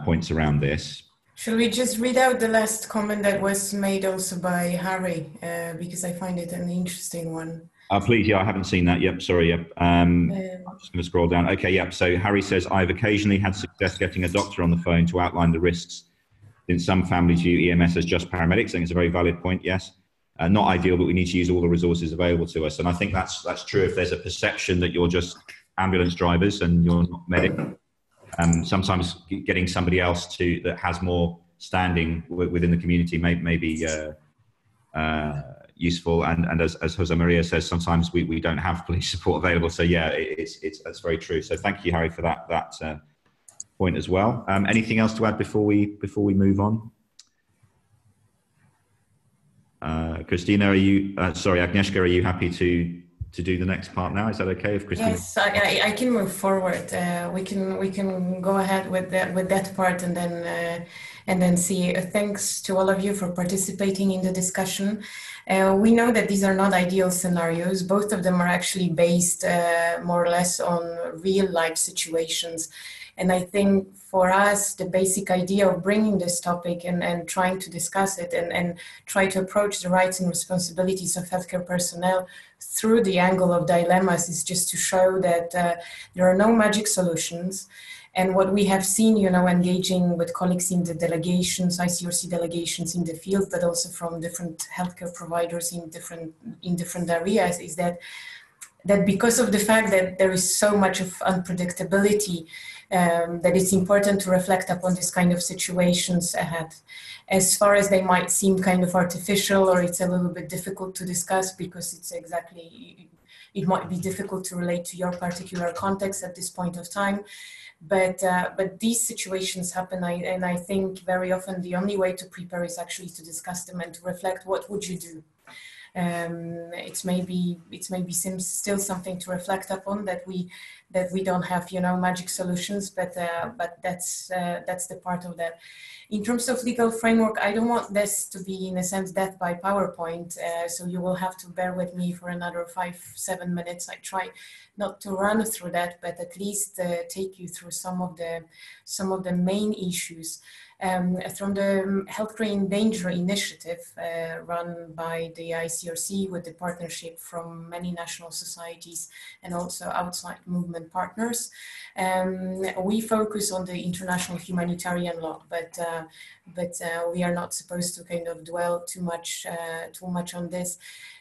points around this. Shall we just read out the last comment that was made also by Harry, because I find it an interesting one. Please, yeah, I haven't seen that. Yep, sorry, yep. I'm just going to scroll down. Okay, yep. So Harry says, I've occasionally had success getting a doctor on the phone to outline the risks. In some families view EMS as just paramedics. I think it's a very valid point, yes. Not ideal, but we need to use all the resources available to us. And I think that's true if there's a perception that you're just ambulance drivers and you're not medic. Sometimes getting somebody else that has more standing within the community may be useful, and as Jose Maria says, sometimes we don't have police support available. So yeah, that's very true. So thank you, Harry, for that point as well. Anything else to add before we move on? Christina, Agnieszka, are you happy to do the next part now? Is that okay? If Christina? Yes, I can move forward. We can go ahead with that part, and then see. Thanks to all of you for participating in the discussion. We know that these are not ideal scenarios. Both of them are actually based more or less on real life situations. And I think for us, the basic idea of bringing this topic and trying to discuss it and try to approach the rights and responsibilities of healthcare personnel through the angle of dilemmas is just to show that there are no magic solutions. And what we have seen, engaging with colleagues in the delegations, ICRC delegations in the field, but also from different healthcare providers in different areas, is that that because of the fact that there is so much of unpredictability, that it's important to reflect upon this kind of situations ahead. As far as they might seem kind of artificial, or it's a little bit difficult to discuss because it's exactly, it might be difficult to relate to your particular context at this point of time. But these situations happen, and I think very often the only way to prepare is actually to discuss them and to reflect, what would you do? It's maybe still something to reflect upon, that we don't have, you know, magic solutions, but that's the part of that. In terms of legal framework, I don't want this to be, in a sense, death by PowerPoint, so you will have to bear with me for another 5-7 minutes. I try not to run through that, but at least take you through some of the main issues. From the Healthcare in Danger initiative run by the ICRC with the partnership from many national societies and also outside movement partners. We focus on the international humanitarian law, but we are not supposed to kind of dwell too much on this.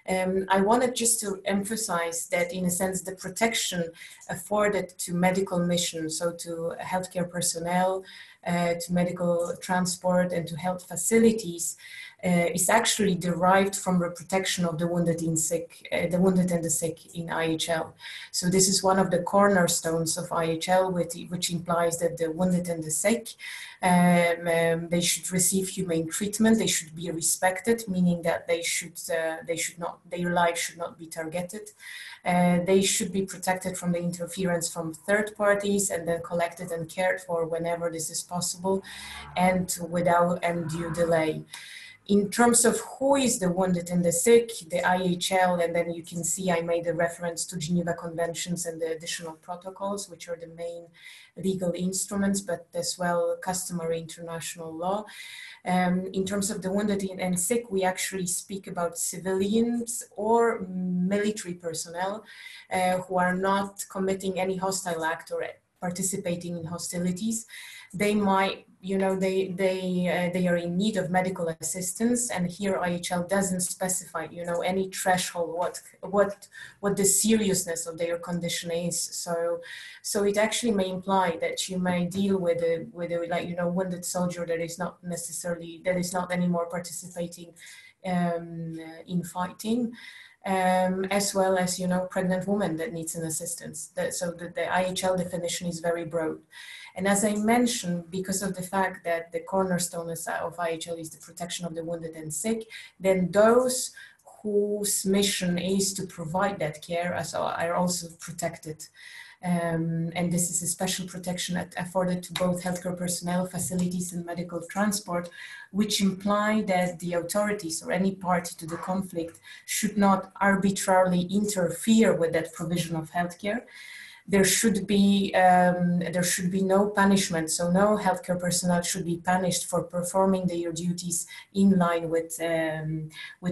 I wanted just to emphasize that, in a sense, the protection afforded to medical missions, so to healthcare personnel, to medical transport and to health facilities, is actually derived from the protection of the wounded and the sick in IHL. So this is one of the cornerstones of IHL, which implies that the wounded and the sick, they should receive humane treatment. They should be respected, meaning that their life should not be targeted. They should be protected from the interference from third parties and then collected and cared for whenever this is possible and without undue delay. In terms of who is the wounded and the sick, the IHL, and then you can see I made a reference to Geneva Conventions and the additional protocols, which are the main legal instruments, but as well customary international law. In terms of the wounded and sick, we actually speak about civilians or military personnel who are not committing any hostile act or participating in hostilities. They might, you know, they are in need of medical assistance, and here IHL doesn't specify, you know, any threshold what the seriousness of their condition is. So it actually may imply that you may deal with a like, you know, wounded soldier that is not anymore participating in fighting. As well as, you know, pregnant woman that needs an assistance. So the IHL definition is very broad. And as I mentioned, because of the fact that the cornerstone of IHL is the protection of the wounded and sick, then those whose mission is to provide that care are also protected. And this is a special protection afforded to both healthcare personnel, facilities, and medical transport, which imply that the authorities or any party to the conflict should not arbitrarily interfere with that provision of healthcare. There should be no punishment, so no healthcare personnel should be punished for performing their duties in line with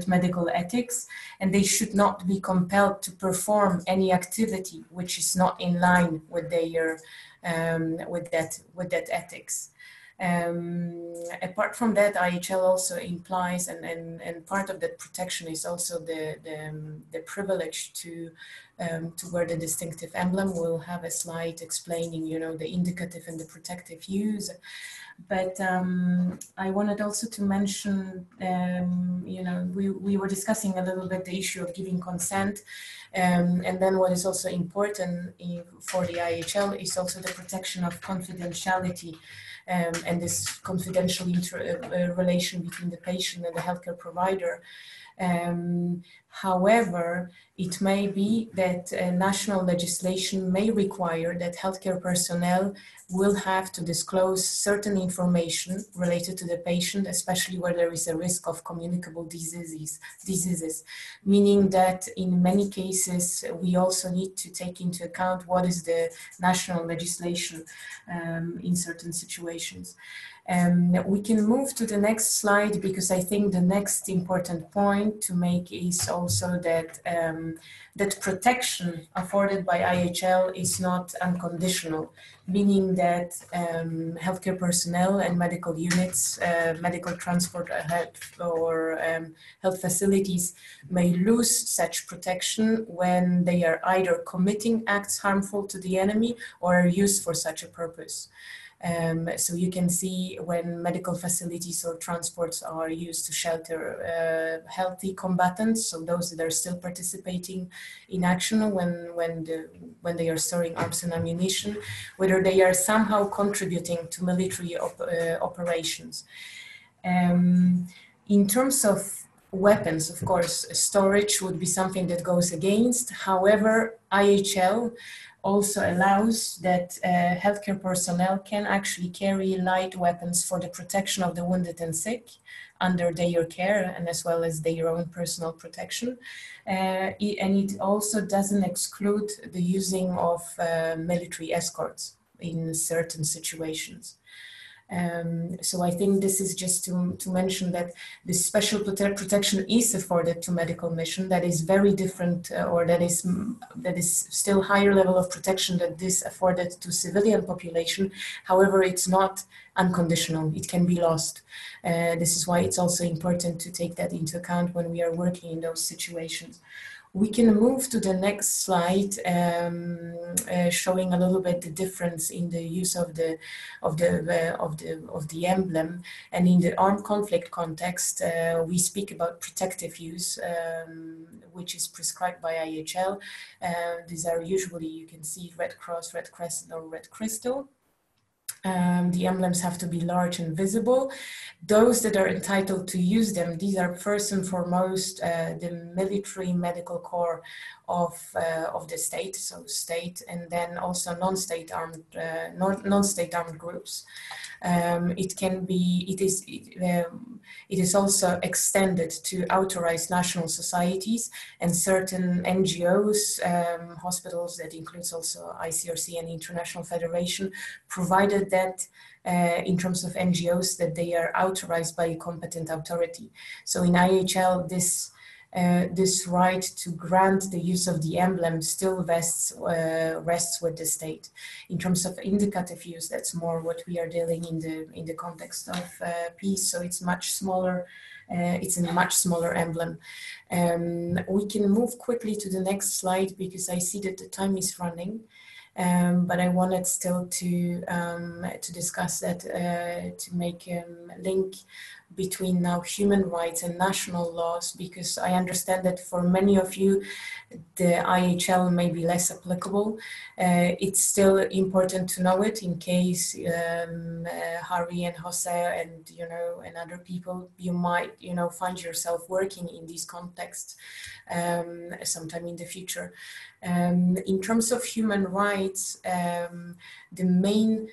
medical ethics, and they should not be compelled to perform any activity which is not in line with their with that ethics. Apart from that, IHL also implies, and part of that protection is also the privilege to wear the distinctive emblem. We'll have a slide explaining, you know, the indicative and the protective use. But I wanted also to mention, you know, we were discussing a little bit the issue of giving consent. And then what is also important for the IHL is also the protection of confidentiality and this confidential relation between the patient and the healthcare provider. However, it may be that national legislation may require that healthcare personnel will have to disclose certain information related to the patient, especially where there is a risk of communicable diseases, meaning that in many cases, we also need to take into account what is the national legislation in certain situations. We can move to the next slide, because I think the next important point to make is also also that that protection afforded by IHL is not unconditional, meaning that healthcare personnel and medical units, medical transport health facilities may lose such protection when they are either committing acts harmful to the enemy or are used for such a purpose. So you can see when medical facilities or transports are used to shelter healthy combatants, so those that are still participating in action when they are storing arms and ammunition, whether they are somehow contributing to military operations. In terms of weapons, of course, storage would be something that goes against. However, IHL also allows that healthcare personnel can actually carry light weapons for the protection of the wounded and sick under their care and as well as their own personal protection. And it also doesn't exclude the using of military escorts in certain situations. So I think this is just to mention that the special protection is afforded to medical mission that is very different or that is still higher level of protection than this afforded to civilian population. However, it's not unconditional, it can be lost. This is why it's also important to take that into account when we are working in those situations. We can move to the next slide, showing a little bit the difference in the use of the emblem. And in the armed conflict context, we speak about protective use, which is prescribed by IHL. These are usually, you can see, Red Cross, Red Crescent, or Red Crystal. The emblems have to be large and visible. Those that are entitled to use them, these are first and foremost the military medical corps of the state, so state, and then also non-state armed groups. It is also extended to authorized national societies and certain NGOs, hospitals that includes also ICRC and International Federation, provided that in terms of NGOs that they are authorized by a competent authority. So in IHL, this right to grant the use of the emblem still rests with the state. In terms of indicative use, that's more what we are dealing in the context of peace. So it's much smaller. It's a much smaller emblem. We can move quickly to the next slide because I see that the time is running. But I wanted still to discuss that, to make a link between now human rights and national laws, because I understand that for many of you, the IHL may be less applicable. It's still important to know it in case Harry and Jose and and other people, you might find yourself working in these contexts sometime in the future. In terms of human rights, the main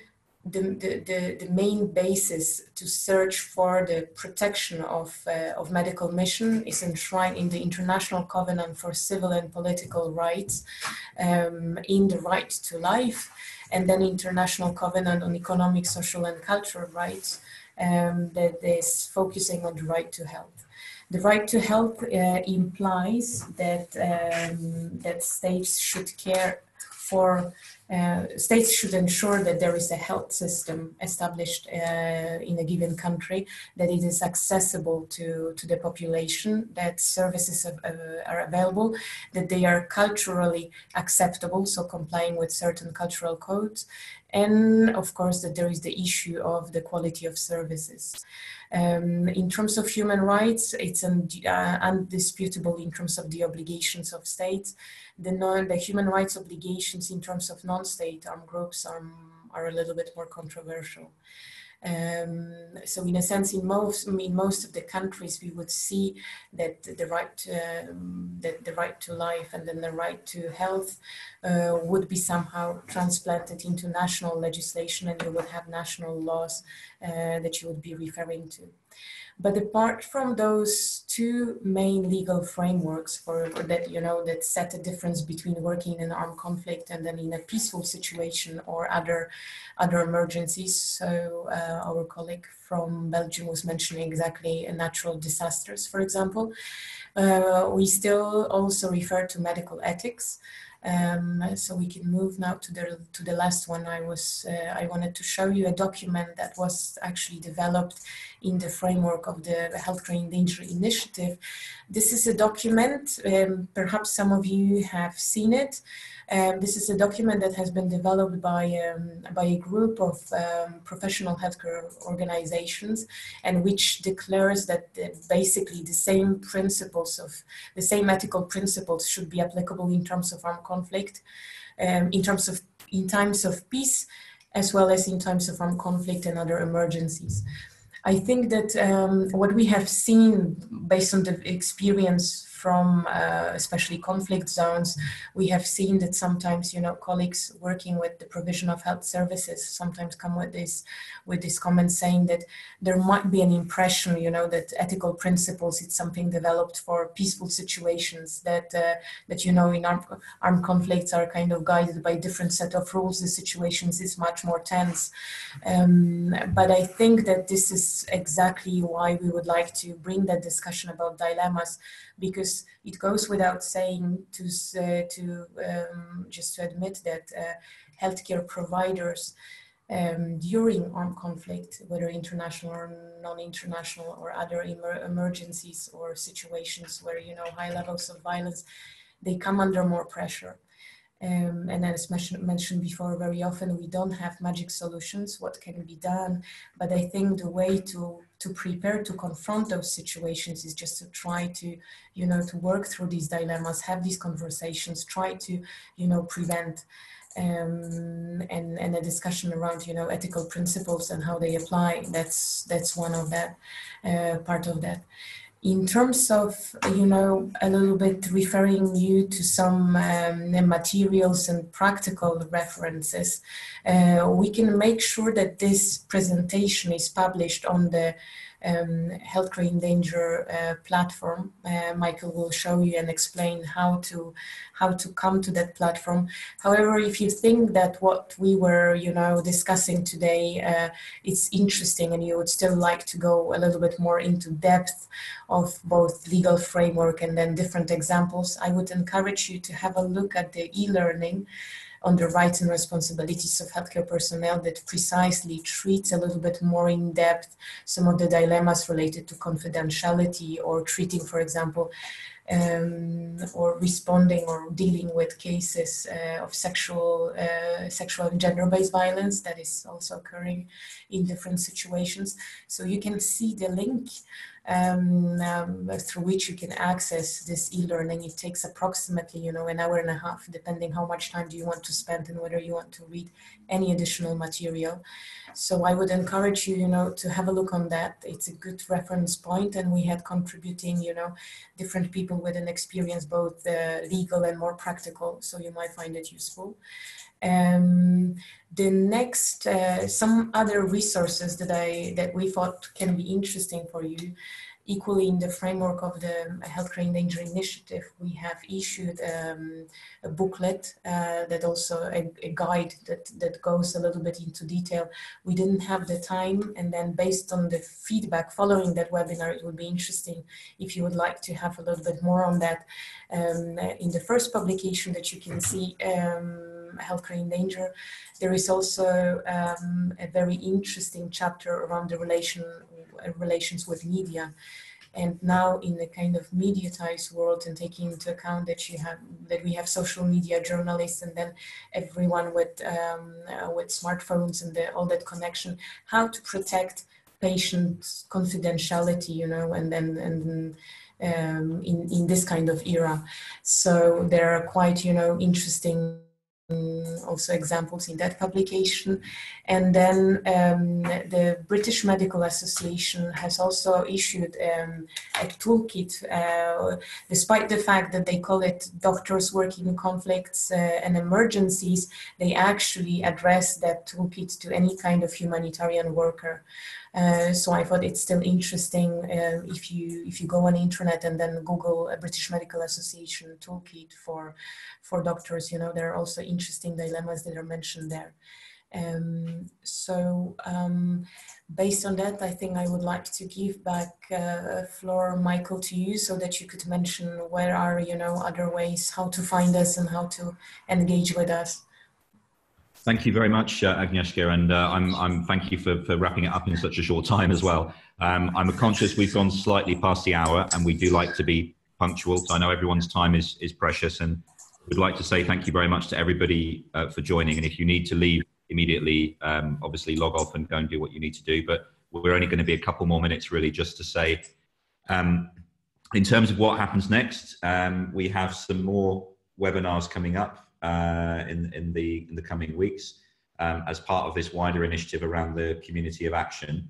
basis to search for the protection of medical mission is enshrined in the International Covenant for Civil and Political Rights, in the right to life, and then International Covenant on Economic, Social and Cultural Rights that is focusing on the right to health. The right to health implies that that states should care for. States should ensure that there is a health system established in a given country, that it is accessible to the population, that services are available, that they are culturally acceptable, so complying with certain cultural codes, and of course that there is the issue of the quality of services. In terms of human rights, it's undisputable in terms of the obligations of states. The human rights obligations in terms of non-state armed groups are a little bit more controversial. So in a sense, in most of the countries, we would see that the right to life and then the right to health would be somehow transplanted into national legislation, and you would have national laws that you would be referring to. But apart from those two main legal frameworks for that, that set a difference between working in an armed conflict and then in a peaceful situation or other emergencies, so our colleague from Belgium was mentioning exactly natural disasters, for example. We still also refer to medical ethics. So we can move now to the last one. I wanted to show you a document that was actually developed in the framework of the Healthcare in Danger initiative. This is a document, perhaps some of you have seen it. This is a document that has been developed by a group of professional healthcare organizations, and which declares that basically the same principles of the same ethical principles should be applicable in terms of armed conflict, in times of peace, as well as in times of armed conflict and other emergencies. I think that what we have seen based on the experience from especially conflict zones, we have seen that sometimes, colleagues working with the provision of health services sometimes come with this comment saying that there might be an impression, that ethical principles, it's something developed for peaceful situations, that in armed conflicts are kind of guided by different set of rules. The situations is much more tense. But I think that this is exactly why we would like to bring that discussion about dilemmas, because it goes without saying just to admit that healthcare providers during armed conflict, whether international or non-international or other emergencies or situations where, high levels of violence, they come under more pressure. And as mentioned before, very often we don't have magic solutions, what can be done. But I think the way to prepare to confront those situations is just to try to, to work through these dilemmas, have these conversations, try to, prevent and a discussion around, ethical principles and how they apply. That's one of that, part of that. In terms of, a little bit referring you to some materials and practical references, we can make sure that this presentation is published on the Healthcare in Danger platform. Michael will show you and explain how to come to that platform. However, if you think that what we were, discussing today, it's interesting and you would still like to go a little bit more into depth of both legal framework and then different examples, I would encourage you to have a look at the e-learning on the rights and responsibilities of healthcare personnel that precisely treats a little bit more in depth some of the dilemmas related to confidentiality or treating, for example, or responding or dealing with cases of sexual and gender-based violence that is also occurring in different situations. So you can see the link through which you can access this e-learning. It takes approximately, an hour and a half, depending how much time do you want to spend and whether you want to read any additional material. So I would encourage you, to have a look on that. It's a good reference point, and we had contributing, different people with an experience, both legal and more practical. So you might find it useful. The next, some other resources that we thought can be interesting for you. Equally, in the framework of the Healthcare in Danger initiative, we have issued a booklet that also a guide that goes a little bit into detail. We didn't have the time, and then based on the feedback following that webinar, it would be interesting if you would like to have a little bit more on that. In the first publication that you can see, Healthcare in Danger, there is also a very interesting chapter around the relations with media. And now in the kind of mediatized world, and taking into account that we have social media journalists and then everyone with smartphones and all that connection, how to protect patient confidentiality, in this kind of era. So there are quite, interesting also examples in that publication. And then the British Medical Association has also issued a toolkit, despite the fact that they call it doctors working in conflicts and emergencies, they actually address that toolkit to any kind of humanitarian worker. So I thought it's still interesting if you go on the internet and then Google a British Medical Association toolkit for doctors, there are also interesting dilemmas that are mentioned there. Based on that, I think I would like to give back floor, Michael, to you so that you could mention where are, other ways how to find us and how to engage with us. Thank you very much, Agnieszka, and I'm thank you for wrapping it up in such a short time as well. I'm conscious we've gone slightly past the hour, and we do like to be punctual. So I know everyone's time is precious, and we'd like to say thank you very much to everybody for joining. And if you need to leave immediately, obviously log off and go and do what you need to do. But we're only going to be a couple more minutes, really, just to say, in terms of what happens next, we have some more webinars coming up in the coming weeks as part of this wider initiative around the community of action,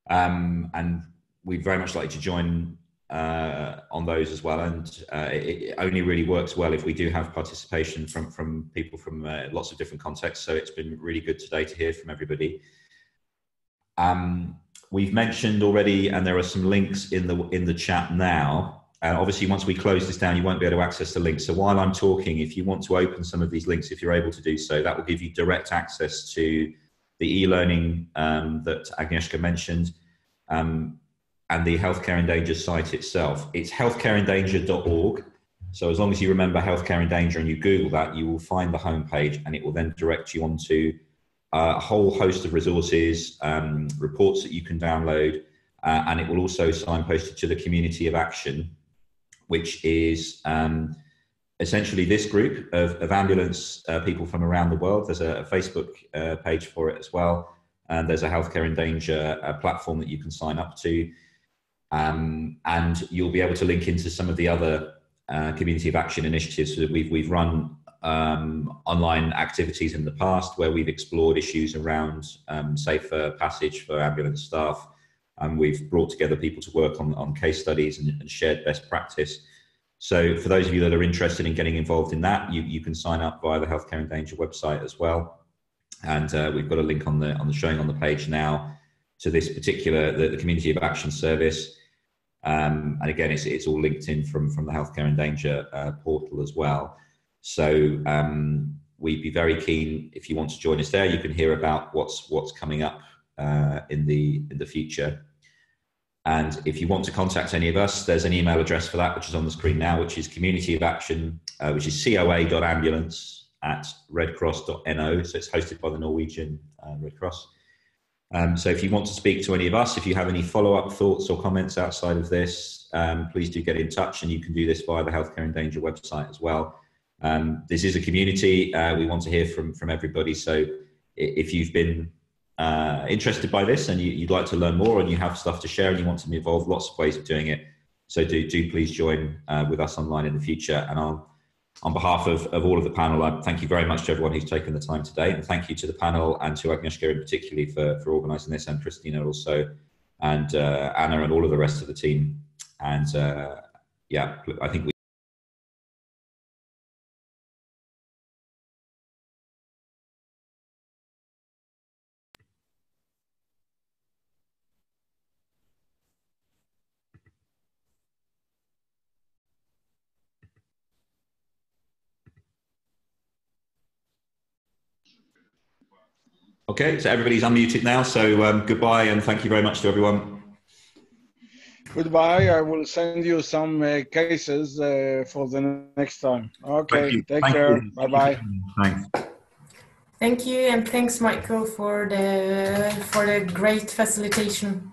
and we'd very much like to join on those as well. And it only really works well if we do have participation from people from lots of different contexts. So it's been really good today to hear from everybody. We've mentioned already, and there are some links in the chat now. Obviously, once we close this down, you won't be able to access the links. So while I'm talking, if you want to open some of these links, if you're able to do so, that will give you direct access to the e-learning that Agnieszka mentioned, and the Healthcare in Danger site itself. It's healthcareindanger.org. So as long as you remember Healthcare in Danger and you Google that, you will find the homepage, and it will then direct you onto a whole host of resources, reports that you can download, and it will also signpost you to the Community of Action, which is essentially this group of ambulance people from around the world. There's a Facebook page for it as well, and there's a Healthcare in Danger platform that you can sign up to, and you'll be able to link into some of the other Community of Action initiatives that we've run online activities in the past, where we've explored issues around safer passage for ambulance staff. And we've brought together people to work on case studies and shared best practice. So for those of you that are interested in getting involved in that, you can sign up via the Healthcare in Danger website as well. And we've got a link on the showing on the page now to this particular, the Community of Action service. And again, it's all linked in from the Healthcare in Danger portal as well. So we'd be very keen if you want to join us there. You can hear about what's coming up in the future. And if you want to contact any of us, there's an email address for that, which is on the screen now, which is Community of Action, which is coa.ambulance@redcross.no. So it's hosted by the Norwegian Red Cross. So if you want to speak to any of us, if you have any follow-up thoughts or comments outside of this, please do get in touch, and you can do this via the Healthcare in Danger website as well. This is a community. We want to hear from everybody. So if you've been interested by this and you'd like to learn more and you have stuff to share and you want to be involved, lots of ways of doing it. So do please join with us online in the future. And on behalf of all of the panel, I thank you very much to everyone who's taken the time today, and thank you to the panel and to Agnieszka in particularly for organising this, and Christina also, and Anna and all of the rest of the team. And yeah, I think okay, so everybody's unmuted now, so goodbye and thank you very much to everyone. Goodbye. I will send you some cases for the next time. Okay, take care. Bye-bye. Thanks. Thank you, and thanks, Michael, for the great facilitation.